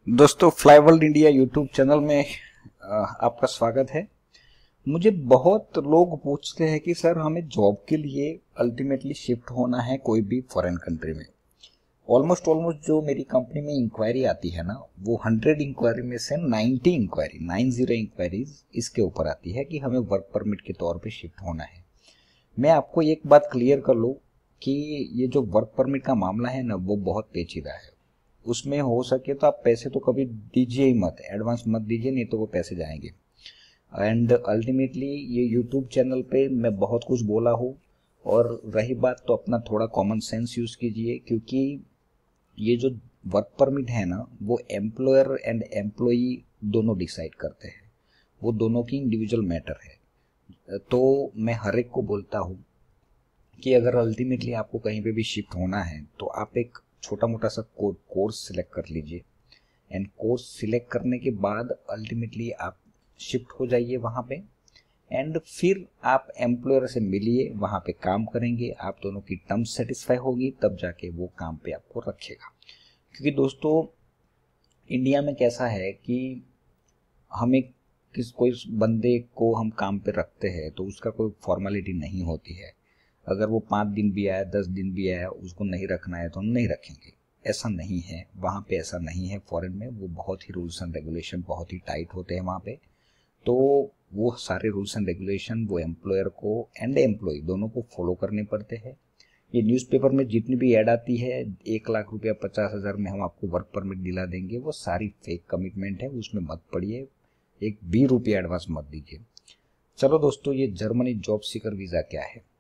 दोस्तों, fly world India YouTube channel में आपका स्वागत है। मुझे बहुत लोग पूछते हैं कि सर हमें जॉब के लिए अल्टीमेटली शिफ्ट होना है कोई भी फॉरेन कंट्री में। ऑलमोस्ट जो मेरी कंपनी में इंक्वायरी आती है ना, वो 100 इंक्वायरी में से 90 इंक्वायरीज इसके ऊपर आती है कि हमें वर्क परमिट के तौर पे शिफ्ट होना है। मैं आपको एक बात क्लियर कर लूँ कि ये जो वर्क परमिट का मामला है ना, वो बहुत पेचीदा है। उसमें हो सके तो आप पैसे तो कभी दीजिए ही मत, एडवांस मत दीजिए, नहीं तो वो पैसे जाएंगे। एंड अल्टीमेटली ये यूट्यूब चैनल पे मैं बहुत कुछ बोला हूँ, और रही बात तो अपना थोड़ा कॉमन सेंस यूज़ कीजिए, क्योंकि ये जो वर्क परमिट है ना, वो एम्प्लॉयर एंड एम्प्लॉई दोनों डिसाइड करते हैं। वो दोनों की इंडिविजुअल मैटर है। तो मैं हर एक को बोलता हूँ कि अगर अल्टीमेटली आपको कहीं पे भी शिफ्ट होना है तो आप एक छोटा मोटा सा कोर्स सिलेक्ट कर लीजिए। एंड कोर्स सिलेक्ट करने के बाद अल्टीमेटली आप शिफ्ट हो जाइए वहाँ पे। एंड फिर आप एम्प्लॉयर से मिलिए, वहाँ पे काम करेंगे, आप दोनों की टर्म्स सेटिस्फाई होगी, तब जाके वो काम पे आपको रखेगा। क्योंकि दोस्तों, इंडिया में कैसा है कि हमें कोई बंदे को हम काम पे रखते हैं तो उसका कोई फॉर्मेलिटी नहीं होती है। अगर वो 5 दिन भी आया, 10 दिन भी आया, उसको नहीं रखना है तो हम नहीं रखेंगे, ऐसा नहीं है। वहाँ पे ऐसा नहीं है। फॉरेन में वो बहुत ही रूल्स एंड रेगुलेशन बहुत ही टाइट होते हैं वहाँ पे। तो वो सारे रूल्स एंड रेगुलेशन वो एम्प्लॉयर को एंड एम्प्लॉय दोनों को फॉलो करने पड़ते हैं। ये न्यूज़पेपर में जितनी भी ऐड आती है, 1 लाख रुपया 50,000 में हम आपको वर्क परमिट दिला देंगे, वो सारी फेक कमिटमेंट है, उसमें मत पड़िए। एक भी रुपया एडवांस मत दीजिए। चलो दोस्तों, ये जर्मनी जॉब सीकर वीज़ा क्या है।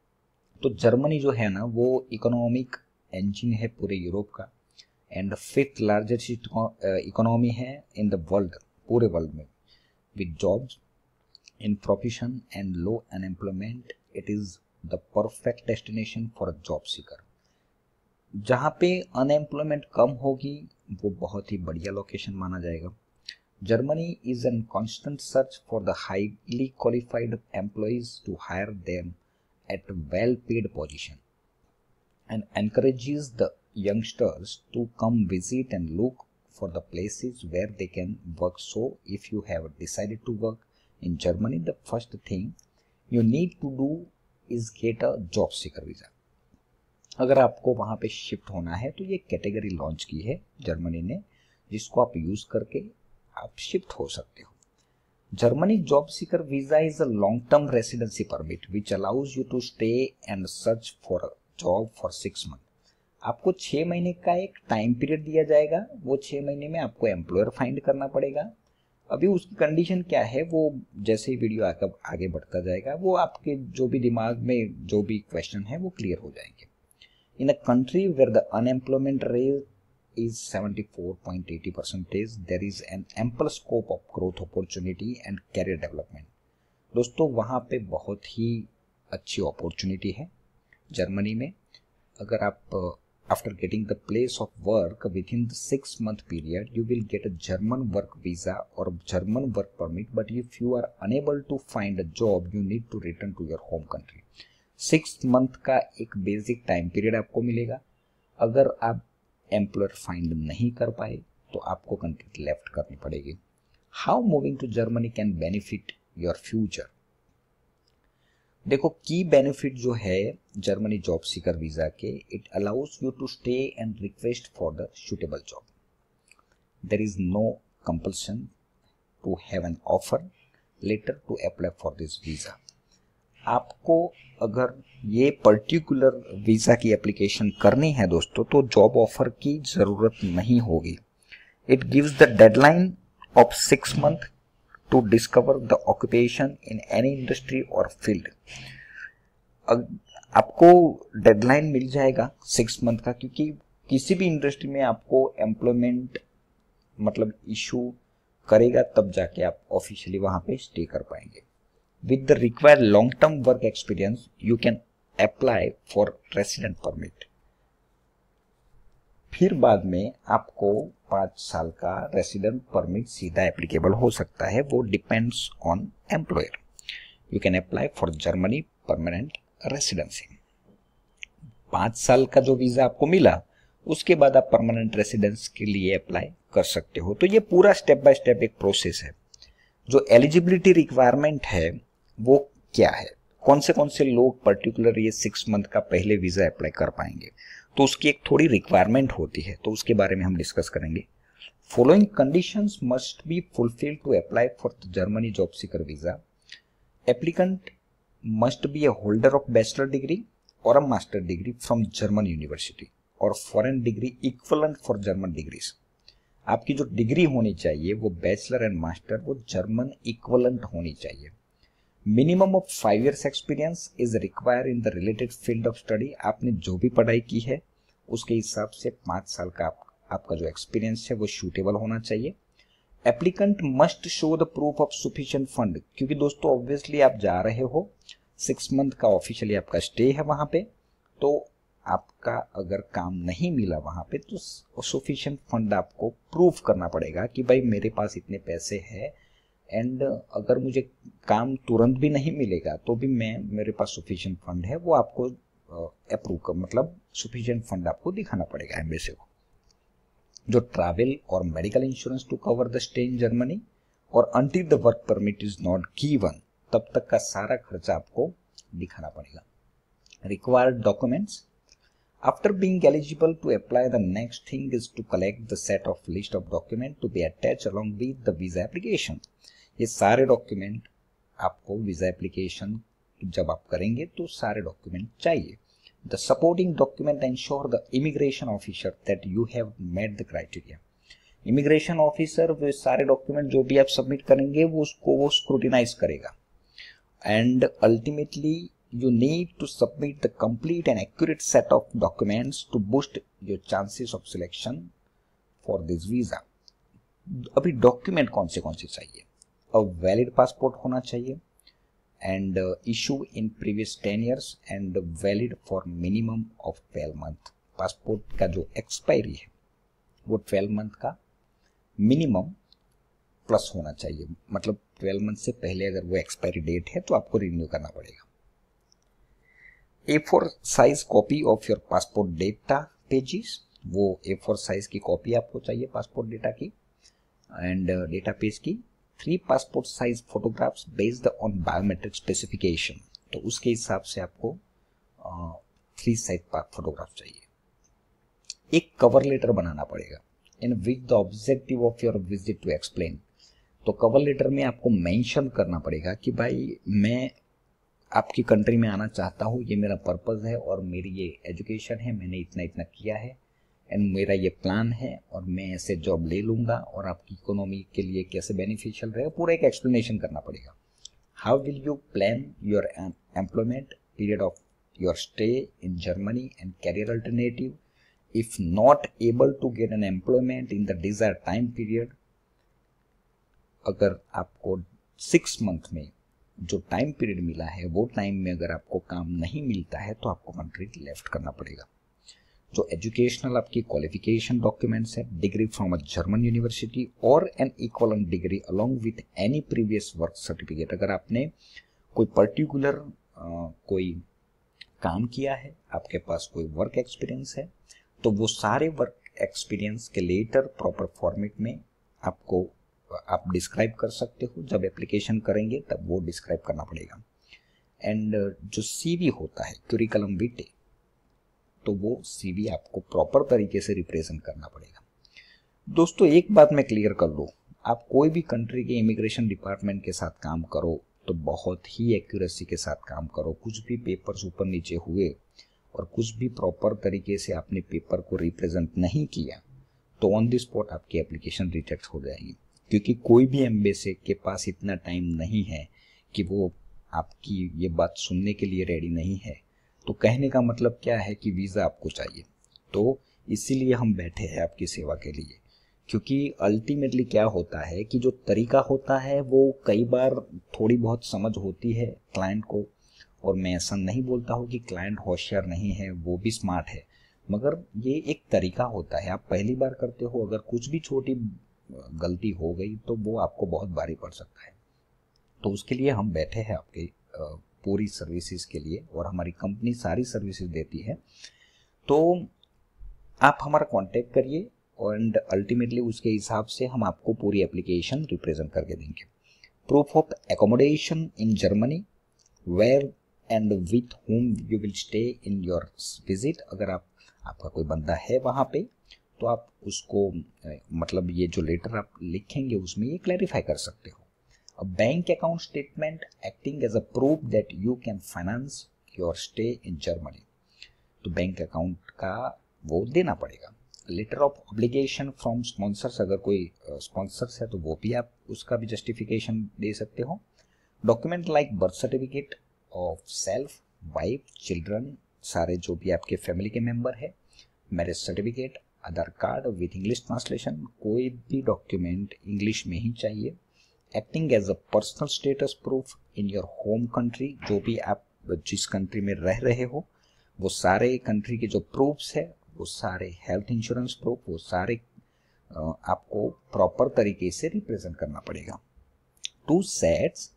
तो जर्मनी जो है ना, वो इकोनॉमिक इंजन है पूरे यूरोप का, एंड 5th लार्जेस्ट इकोनॉमी है इन द वर्ल्ड, पूरे वर्ल्ड में। With jobs in profession and low unemployment, it is the perfect destination for a job seeker. जहाँ पे अनएम्प्लॉयमेंट कम होगी, वो बहुत ही बढ़िया लोकेशन माना जाएगा। Germany is in constant search for the highly qualified employees to hire them at well-paid position, and encourages the youngsters to come visit and look for the places where they can work. So if you have decided to work in Germany, the first thing you need to do is get a job seeker visa. अगर आपको वहाँ पे shift होना है तो ये category launch की है जर्मनी ने, जिसको आप यूज़ करके आप शिफ्ट हो सकते हो। Germany job seeker visa is a long-term residency permit which allows you to stay and search for a job for 6 months. आपको 6 महीने का एक टाइम पीरियड दिया जाएगा। वो 6 महीने में आपको एम्प्लॉयर फाइंड करना पड़ेगा। अभी उसकी कंडीशन क्या है, वो जैसे ही वीडियो आगे बढ़ता जाएगा, वो आपके जो भी दिमाग में जो भी क्वेश्चन है वो क्लियर हो जाएंगे। In a country where the unemployment rate is 74.80%, there is an ample scope of growth opportunity and career development. दोस्तों, वहाँ पे बहुत ही अच्छी अपॉर्चुनिटी है जर्मनी में। अगर आप after getting the place of work within the 6 month period, you will get a German work visa और German work permit, but if you are unable to find a job, you need to return to your home country. 6 month का एक basic time period आपको मिलेगा। अगर आप employer find नहीं कर पाए तो आपको कंट्री लेफ्ट करनी पड़ेगी। How moving to Germany can benefit your future. देखो, की बेनिफिट जो है जर्मनी जॉब सीकर वीजा के, it allows you to stay and request for the suitable job. There is no compulsion to have an offer letter to apply for this visa. आपको अगर ये particular visa की application करनी है दोस्तों, तो job offer की ज़रूरत नहीं होगी। It gives the deadline of 6 months to discover the occupation in any industry और फील्ड। आपको डेडलाइन मिल जाएगा 6 month का, क्योंकि किसी भी इंडस्ट्री में आपको एम्प्लॉयमेंट मतलब इशू करेगा, तब जाके आप ऑफिशियली वहाँ पे स्टे कर पाएंगे। With the required long-term work experience, you can apply for resident permit. फिर बाद में आपको 5 साल का रेसिडेंट परमिट सीधा एप्लीकेबल हो सकता है। वो depends on employer. You can apply for Germany permanent residency. 5 साल का जो वीज़ा आपको मिला, उसके बाद आप परमानेंट रेसिडेंस के लिए अप्लाई कर सकते हो। तो ये पूरा स्टेप बाय स्टेप एक प्रोसेस है। जो एलिजिबिलिटी रिक्वायरमेंट है वो क्या है, कौन से लोग पर्टिकुलर ये 6 मंथ का पहले वीजा अप्लाई कर पाएंगे, तो उसकी एक थोड़ी रिक्वायरमेंट होती है, तो उसके बारे में हम डिस्कस करेंगे। Following conditions must be fulfilled to apply for the Germany job seeker visa. Applicant must be a holder of bachelor degree और a master degree from German university और foreign degree equivalent for German degrees. आपकी जो degree होनी चाहिए वो bachelor and master वो German equivalent होनी चाहिए। Minimum of 5 years experience is required in the related field of study. आपने जो भी पढ़ाई की है उसके हिसाब से 5 साल का आपका जो एक्सपीरियंस है वो सूटेबल होना चाहिए। Applicant must show the proof of sufficient fund, क्योंकि दोस्तों ऑब्वियसली आप जा रहे हो, 6 मंथ का ऑफिशियली आपका स्टे है वहां पे, तो आपका अगर काम नहीं मिला वहां पे तो सफिशिएंट फंड आपको प्रूफ करना पड़ेगा कि भाई मेरे पास इतने पैसे हैं एंड अगर मुझे काम तुरंत भी नहीं मिलेगा तो भी मेरे पास सफिशिएंट फंड है, वो आपको अप्रूव कर, मतलब सफिशिएंट फंड आपको दिखाना पड़ेगा एम्बेसी को। जो ट्रैवल और medical insurance to cover the stay in Germany और until the work permit is not given, तब तक का सारा खर्चा आपको दिखाना पड़ेगा। Required documents. After being eligible to apply, the next thing is to collect the set of list of document to be attached along with the visa application. ये सारे डॉक्यूमेंट आपको वीजा एप्लीकेशन जब आप करेंगे तो सारे डॉक्यूमेंट चाहिए। The supporting document ensure the immigration officer that you have met the criteria. Immigration officer वो सारे डॉक्यूमेंट जो भी आप सबमिट करेंगे वो स्क्रूटिनाइज करेगा and ultimately you need to submit the complete and accurate set of documents to boost your chances of selection for this visa. अभी document कौन से चाहिए? अ वैलिड पासपोर्ट होना चाहिए and issue in previous 10 years and valid for minimum of 12 month। Passport का जो expiry है वो 12 month का मिनिमम प्लस होना चाहिए, मतलब 12 month से पहले अगर वो एक्सपायरी डेट है तो आपको रिन्यू करना पड़ेगा। A4 size copy of your passport data pages, वो A4 साइज की कॉपी आपको चाहिए पासपोर्ट डेटा की एंड डेटा पेज की। 3 passport size photographs based on biometric specification, तो उसके हिसाब से आपको 3 साइज फोटोग्राफ चाहिए। एक कवर लेटर बनाना पड़ेगा in which the objective of your visit to explain, तो कवर लेटर में आपको मेंशन करना पड़ेगा कि भाई मैं आपकी कंट्री में आना चाहता हूँ, ये मेरा पर्पस है और मेरी ये एजुकेशन है, मैंने इतना इतना किया है एंड मेरा ये प्लान है और मैं ऐसे जॉब ले लूँगा और आपकी इकोनॉमी के लिए कैसे बेनिफिशियल रहेगा, पूरा एक एक्सप्लेनेशन करना पड़ेगा। How will you plan your employment period of your stay in Germany and career alternative if not able to get an employment in the desired time period. अगर आपको 6 मंथ में जो टाइम पीरियड मिला है वो time में अगर आपको काम नहीं मिलता है तो आपको कंट्री लेफ्ट करना पड़ेगा। जो एजुकेशनल आपकी क्वालिफिकेशन डॉक्यूमेंट्स है, degree from a German university और an equivalent degree along with any previous work certificate. अगर आपने कोई पर्टिकुलर कोई काम किया है, आपके पास कोई वर्क एक्सपीरियंस है, तो वो सारे वर्क एक्सपीरियंस के लेटर प्रॉपर फॉर्मेट में आपको आप डिस्क्राइब कर सकते हो। जब एप्लीकेशन करेंगे तब वो डिस्क्राइब करना पड़ेगा एंड जो सीवी होता है करिकुलम विटे, तो वो सीवी आपको प्रॉपर तरीके से रिप्रेजेंट करना पड़ेगा। दोस्तों एक बात मैं क्लियर कर लूँ, आप कोई भी कंट्री के इमिग्रेशन डिपार्टमेंट के साथ काम करो तो बहुत ही एक्यूरेसी के साथ काम करो। कुछ भी पेपर्स ऊपर नीचे हुए और कुछ भी प्रॉपर तरीके से आपने पेपर को रिप्रेजेंट नहीं किया तो ऑन द स्पॉट आपकी एप्लीकेशन रिजेक्ट हो जाएगी, क्योंकि कोई भी एम्बेसी के पास इतना टाइम नहीं है कि वो आपकी ये बात सुनने के लिए रेडी नहीं है। तो कहने का मतलब क्या है कि वीज़ा आपको चाहिए, तो इसीलिए हम बैठे हैं आपकी सेवा के लिए। क्योंकि अल्टीमेटली क्या होता है कि जो तरीका होता है वो कई बार थोड़ी बहुत समझ होती है क्लाइंट को, और मैं ऐसा नहीं बोलता हूँ कि क्लाइंट होशियार नहीं है, वो भी स्मार्ट है, मगर ये एक तरीका होता है। आप पहली बार करते हो, अगर कुछ भी छोटी गलती हो गई तो वो आपको बहुत भारी पड़ सकता है। तो उसके लिए हम बैठे हैं आपके पूरी सर्विसेज के लिए, और हमारी कंपनी सारी सर्विसेज देती है। तो आप हमारा कांटेक्ट करिए एंड अल्टीमेटली उसके हिसाब से हम आपको पूरी एप्लीकेशन रिप्रेजेंट करके देंगे। Proof of accommodation in Germany, where and with whom you will stay in your visit. अगर आपका कोई बंदा है वहाँ पे तो आप उसको मतलब ये जो लेटर आप लिखेंगे उसमें ये क्लैरिफाई कर सकते हो। A bank account statement acting as a proof that you can finance your stay in Germany, तो बैंक अकाउंट का वो देना पड़ेगा। Letter of obligation from sponsors, अगर कोई स्पॉन्सर्स है तो वो भी आप उसका भी जस्टिफिकेशन दे सकते हो। Document like birth certificate of self, wife, children, सारे जो भी आपके फैमिली के मेंबर है, marriage certificate, Aadhaar card with English translation, कोई भी डॉक्यूमेंट इंग्लिश में ही चाहिए। Acting as a personal status proof in your home country, जो भी आप जिस कंट्री में रह रहे हो वो सारे कंट्री के जो प्रूफ्स है, वो सारे हेल्थ इंश्योरेंस प्रूफ, वो सारे आपको प्रॉपर तरीके से रिप्रेजेंट करना पड़ेगा। 2 sets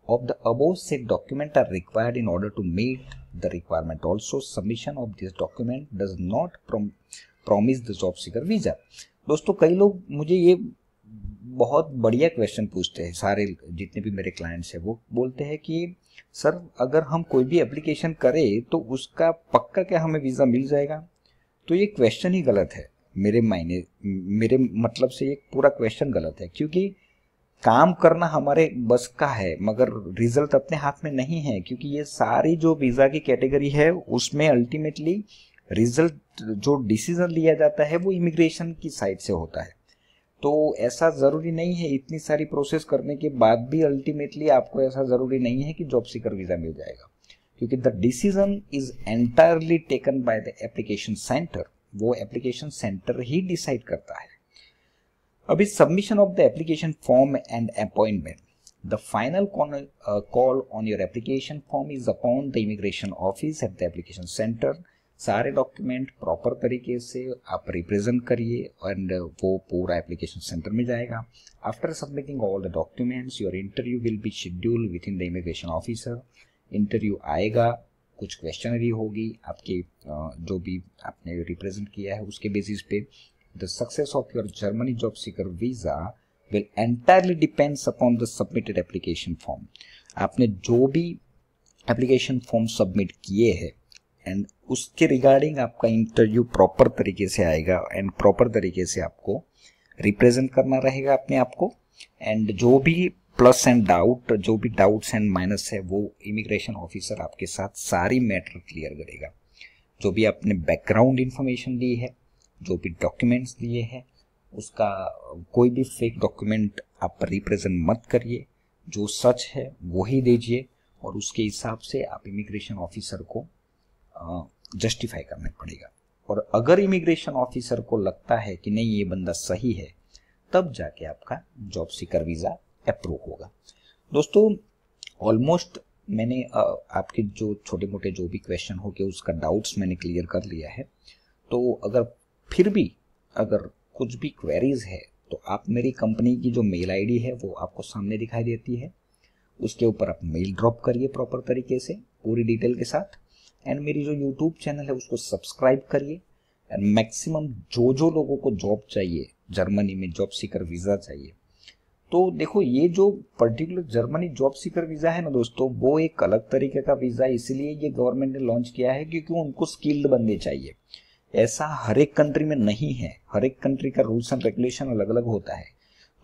of the above said document are required in order to meet the requirement. Also, submission of this document does not promise the job seeker visa. दोस्तों कई लोग मुझे ये बहुत बढ़िया क्वेश्चन पूछते हैं, सारे जितने भी मेरे क्लाइंट्स हैं वो बोलते हैं कि सर अगर हम कोई भी एप्लीकेशन करें तो उसका पक्का क्या हमें वीज़ा मिल जाएगा। तो ये क्वेश्चन ही गलत है मेरे मतलब से, ये पूरा क्वेश्चन गलत है, क्योंकि काम करना हमारे बस का है मगर रिजल्ट अपने हाथ में नहीं है। क्योंकि ये सारी जो वीज़ा की कैटेगरी है उसमें अल्टीमेटली रिजल्ट जो डिसीजन लिया जाता है वो इमिग्रेशन की साइड से होता है। तो ऐसा ज़रूरी नहीं है, इतनी सारी प्रोसेस करने के बाद भी अल्टीमेटली आपको ऐसा ज़रूरी नहीं है कि जॉब सीकर वीज़ा मिल जाएगा, क्योंकि the decision is entirely taken by the application centre. वो एप्लीकेशन सेंटर ही डिसाइड करता है। अभी submission of the application form and appointment, the final call on your application form is upon the immigration office at the application centre. सारे document proper तरीके से आप represent करिए and वो पूरा एप्लीकेशन सेंटर में जाएगा। After submitting all the documents your interview will be schedule with in the immigration officer. Interview आएगा, कुछ क्वेश्चनरी होगी, आपके जो भी आपने रिप्रेजेंट किया है उसके बेसिस पे the success of your Germany job Sikar visa will entirely depends upon the submitted application form. आपने जो भी एप्लीकेशन फॉर्म सबमिट किए हैं एंड उसके रिगार्डिंग आपका इंटरव्यू प्रॉपर तरीके से आएगा एंड प्रॉपर तरीके से आपको रिप्रेजेंट करना रहेगा अपने आप को। एंड जो भी प्लस एंड डाउट, जो भी डाउट्स एंड माइनस है वो इमिग्रेशन ऑफिसर आपके साथ सारी मैटर क्लियर करेगा। जो भी आपने बैकग्राउंड इंफॉर्मेशन दी है, जो भी डॉक्यूमेंट्स दिए हैं, उसका कोई भी फेक डॉक्यूमेंट आप रिप्रेजेंट मत करिए, जो सच है वही दीजिए और उसके हिसाब से आप इमिग्रेशन ऑफिसर को जस्टिफाई करना पड़ेगा। और अगर इमिग्रेशन ऑफिसर को लगता है कि नहीं ये बंदा सही है, तब जाके आपका जॉब सीकर वीज़ा अप्रूव होगा। दोस्तों ऑलमोस्ट मैंने आपके जो छोटे मोटे जो भी क्वेश्चन हो के उसका डाउट्स मैंने क्लियर कर लिया है। तो अगर फिर भी अगर कुछ भी क्वेरीज है तो आप मेरी कंपनी की जो मेल आईडी है वो आपको सामने दिखाई देती है, उसके ऊपर आप मेल ड्रॉप करिए प्रॉपर तरीके से पूरी डिटेल के साथ। एंड मेरी जो यूट्यूब चैनल है उसको सब्सक्राइब करिए। एंड मैक्सिमम जो लोगों को जॉब चाहिए, जर्मनी में जॉब सीकर वीज़ा चाहिए, तो देखो ये जो particular Germany job Sikar visa है ना दोस्तों, वो एक अलग तरीके का वीज़ा है। इसलिए ये गवर्नमेंट ने लॉन्च किया है क्योंकि उनको स्किल्ड बंदे चाहिए। ऐसा हर एक कंट्री में नहीं है, हर एक कंट्री का रूल्स एंड रेगुलेशन अलग अलग होता है।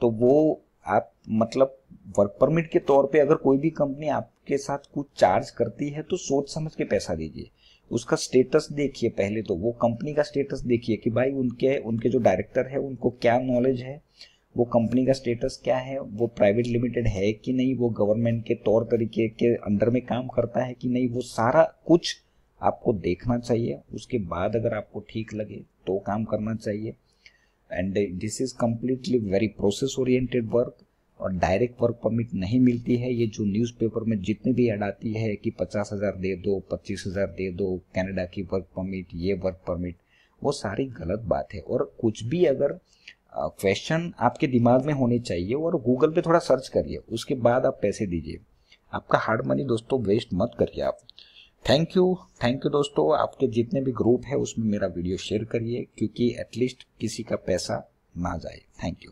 तो वो आप मतलब वर्क परमिट के तौर पे अगर कोई भी कंपनी आपके साथ कुछ चार्ज करती है तो सोच समझ के पैसा दीजिए, उसका स्टेटस देखिए। पहले तो वो कंपनी का स्टेटस देखिए कि भाई उनके जो डायरेक्टर है उनको क्या नॉलेज है, वो कंपनी का स्टेटस क्या है, वो प्राइवेट लिमिटेड है कि नहीं, वो गवर्नमेंट के तौर तरीके के अंडर में काम करता है कि नहीं, वो सारा कुछ आपको देखना चाहिए। उसके बाद अगर आपको ठीक लगे तो काम करना चाहिए। And this is completely very process oriented work और डायरेक्ट वर्क परमिट नहीं मिलती है। ये जो न्यूज़पेपर में जितनी भी ऐड आती है कि 50,000 दे दो, 25,000 दे दो, कनाडा की वर्क परमिट, ये वर्क परमिट, वो सारी गलत बात है। और कुछ भी अगर क्वेश्चन आपके दिमाग में होने चाहिए और गूगल पे थोड़ा सर्च करिए, उसके बाद आप पैसे दीजिए। आपका हार्ड मनी दोस्तों वेस्ट मत करिए आप। थैंक यू दोस्तों। आपके जितने भी ग्रुप है उसमें मेरा वीडियो शेयर करिए, क्योंकि एटलीस्ट किसी का पैसा ना जाए। Thank you.